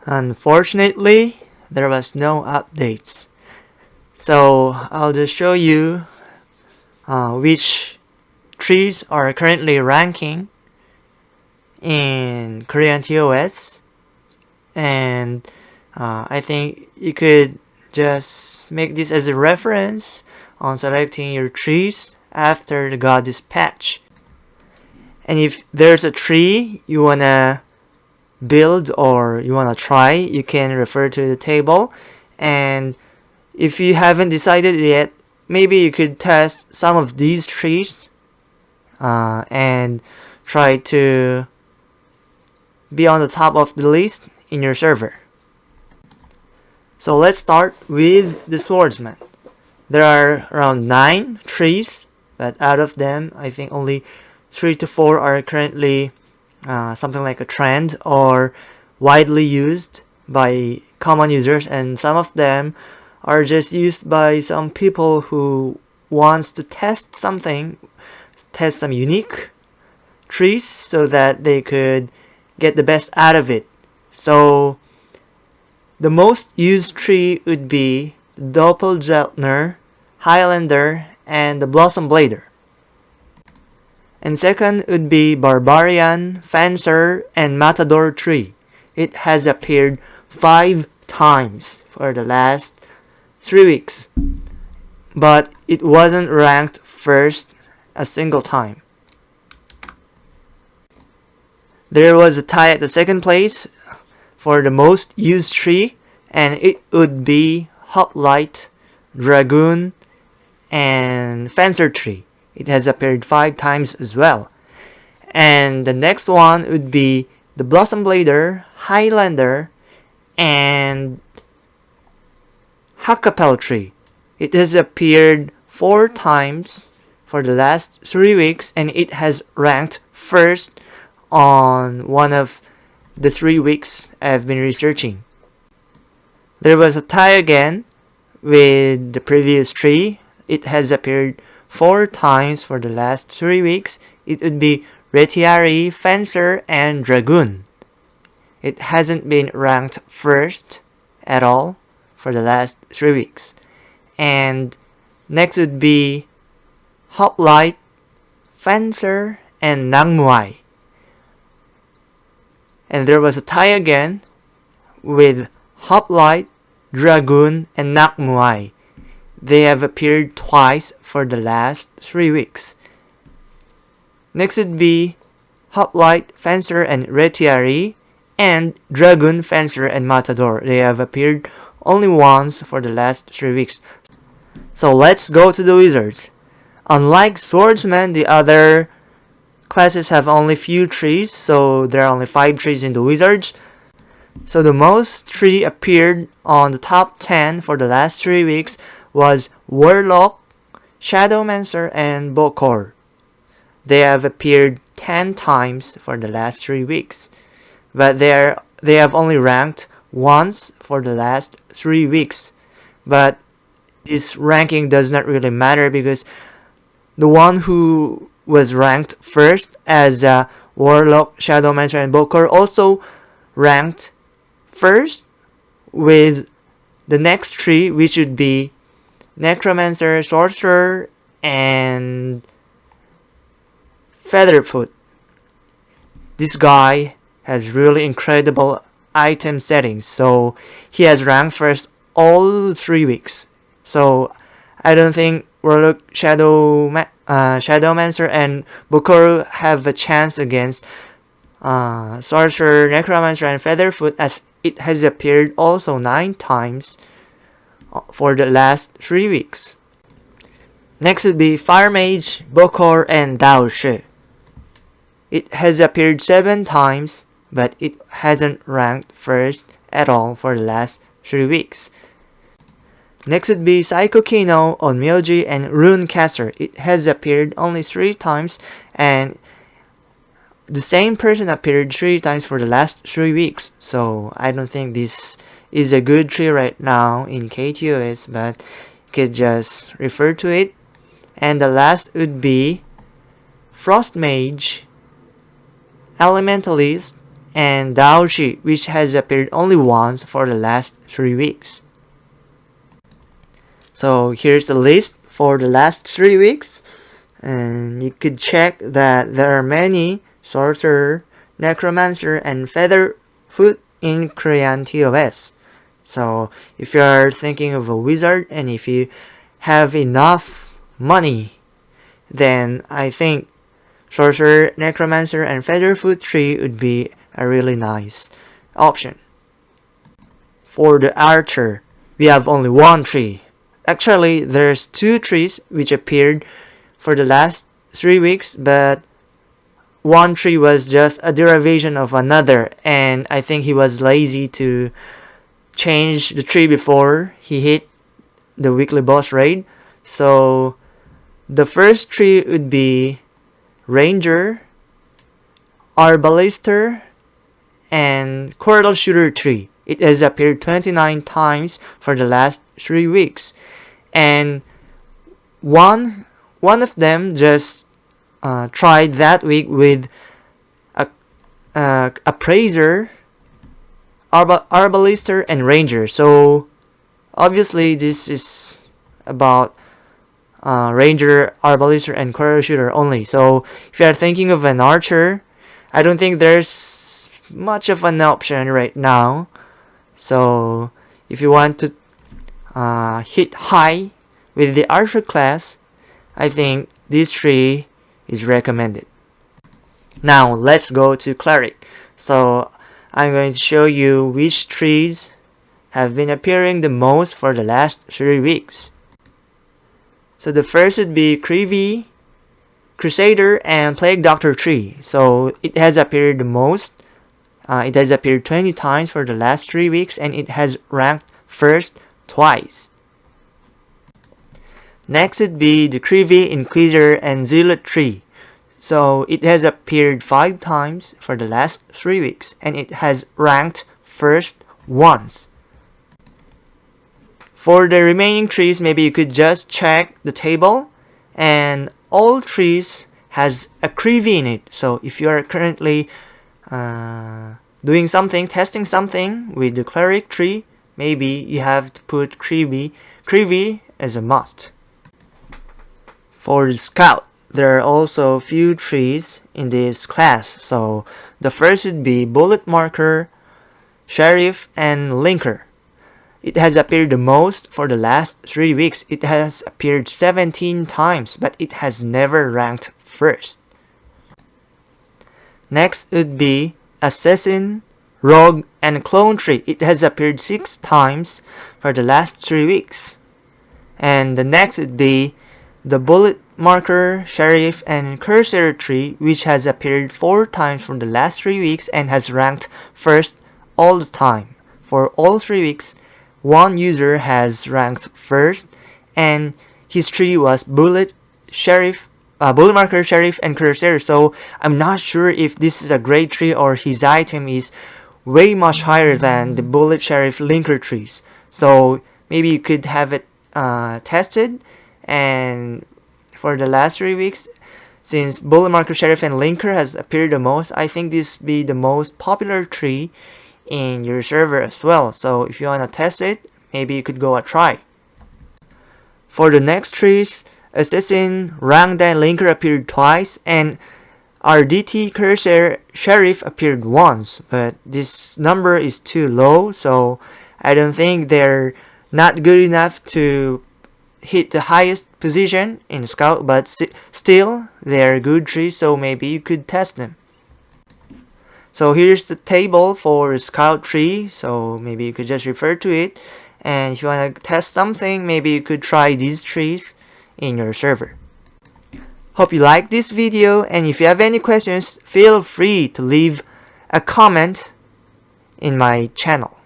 Unfortunately, there was no updates. So I'll just show you which trees are currently ranking in Korean TOS, and I think you could just make this as a reference on selecting your trees after the Goddess patch. And if there's a tree you wanna build or you wanna try, you can refer to the table. And if you haven't decided yet, maybe you could test some of these trees and try to be on the top of the list in your server. So let's start with the Swordsman. There are around 9 trees, but out of them, I think only 3 to 4 are currently something like a trend or widely used by common users, and some of them are just used by some people who wants to test something, test some unique trees so that they could get the best out of it. So the most used tree would be the Doppelgeltner, Highlander, and the Blossom Blader. And second would be Barbarian, Fencer, and Matador tree. It has appeared 5 times for the last 3 weeks, but it wasn't ranked first a single time. There was a tie at the second place for the most used tree, and it would be Hoplite, Dragoon, and Fencer tree. It has appeared 5 times as well. And the next one would be the Blossom Blader, Highlander, and Hackapel tree. It has appeared 4 times for the last 3 weeks, and it has ranked first on one of the 3 weeks I've been researching. There was a tie again with the previous tree. It has appeared 4 times for the last 3 weeks. It would be Retiari, Fencer, and Dragoon. It hasn't been ranked first at all for the last 3 weeks. And next would be Hoplite, Fencer, and Nangmuai. And there was a tie again with Hoplite, Dragoon, and Nakmuai. They have appeared twice for the last 3 weeks. Next would be Hoplite, Fencer, and Retiari, and Dragoon, Fencer, and Matador. They have appeared only once for the last 3 weeks. So let's go to the wizards. Unlike Swordsman, the other classes have only few trees, so there are only 5 trees in the wizards. So the most tree appeared on the top 10 for the last 3 weeks was Warlock, Shadowmancer, and Bokor. They have appeared 10 times for the last 3 weeks, but they have only ranked once for the last 3 weeks. But this ranking does not really matter because the one who was ranked first as Warlock, Shadowmancer, and Bokor also ranked first with the next tree, which would be Necromancer, Sorcerer, and Featherfoot. This guy has really incredible item settings, so he has ranked first all 3 weeks. So I don't think Warlock, Shadowmancer, and Bokor have a chance against Sorcerer, Necromancer, and Featherfoot, as it has appeared also 9 times for the last 3 weeks. Next would be Fire Mage, Bokor, and Dao Shi. It has appeared 7 times, but it hasn't ranked first at all for the last 3 weeks. Next would be Psycho Kino, Onmyoji, and Runecaster. It has appeared only 3 times, and the same person appeared 3 times for the last 3 weeks. So I don't think this is a good tree right now in KTOS, but you could just refer to it. And the last would be Frost Mage, Elementalist, and Daoshi, which has appeared only once for the last 3 weeks. So here's the list for the last 3 weeks, and you could check that there are many sorcerer, necromancer, and featherfoot in Korean TOS. So if you are thinking of a wizard and if you have enough money, then I think sorcerer, necromancer, and featherfoot tree would be a really nice option. For the archer, we have only one tree. Actually, there's 2 trees which appeared for the last 3 weeks, but one tree was just a derivation of another, and I think he was lazy to change the tree before he hit the weekly boss raid. So the first tree would be Ranger, Arbalister, and Coral Shooter tree. It has appeared 29 times for the last 3 weeks, and one of them just tried that week with a Appraiser, Arbalister, and Ranger. So obviously this is about Ranger, Arbalister, and Coral Shooter only. So if you are thinking of an archer, I don't think there's much of an option right now. So if you want to hit high with the archer class, I think this tree is recommended. Now let's go to Cleric. So I'm going to show you which trees have been appearing the most for the last 3 weeks. So the first would be Creevy, Crusader, and Plague Doctor tree. So it has appeared the most. It has appeared 20 times for the last 3 weeks, and it has ranked first twice. Next would be the Creevy, Inquisitor, and Zealot tree. So it has appeared 5 times for the last 3 weeks, and it has ranked first once. For the remaining trees, maybe you could just check the table, and all trees has a Creevy in it. So if you are currently doing something, testing something with the Cleric tree, maybe you have to put Creevy as a must. For the Scout, there are also few trees in this class. So the first would be Bullet Marker, Sheriff, and Linker. It has appeared the most for the last 3 weeks. It has appeared 17 times, but it has never ranked first. Next would be Assassin, Rogue, and Clone tree. It has appeared 6 times for the last 3 weeks. And the next would be the Bullet Marker, Sheriff, and Cursor tree, which has appeared 4 times from the last 3 weeks and has ranked first all the time. For all 3 weeks, one user has ranked first, and his tree was Bullet Marker, Sheriff, and Cursor. So I'm not sure if this is a great tree or his item is way much higher than the Bullet, Sheriff, Linker trees. So maybe you could have it tested, and for the last 3 weeks, since Bullet, Marker, Sheriff, and Linker has appeared the most, I think this be the most popular tree in your server as well. So if you want to test it, maybe you could go a try. For the next trees, Assassin, Rangda, and Linker appeared twice, and RDT, Cursor, Sheriff appeared once, but this number is too low, so I don't think they're not good enough to hit the highest position in Scout, but still they're good trees, so maybe you could test them. So here's the table for Scout tree, so maybe you could just refer to it, and if you want to test something, maybe you could try these trees in your server. Hope you liked this video, and if you have any questions, feel free to leave a comment in my channel.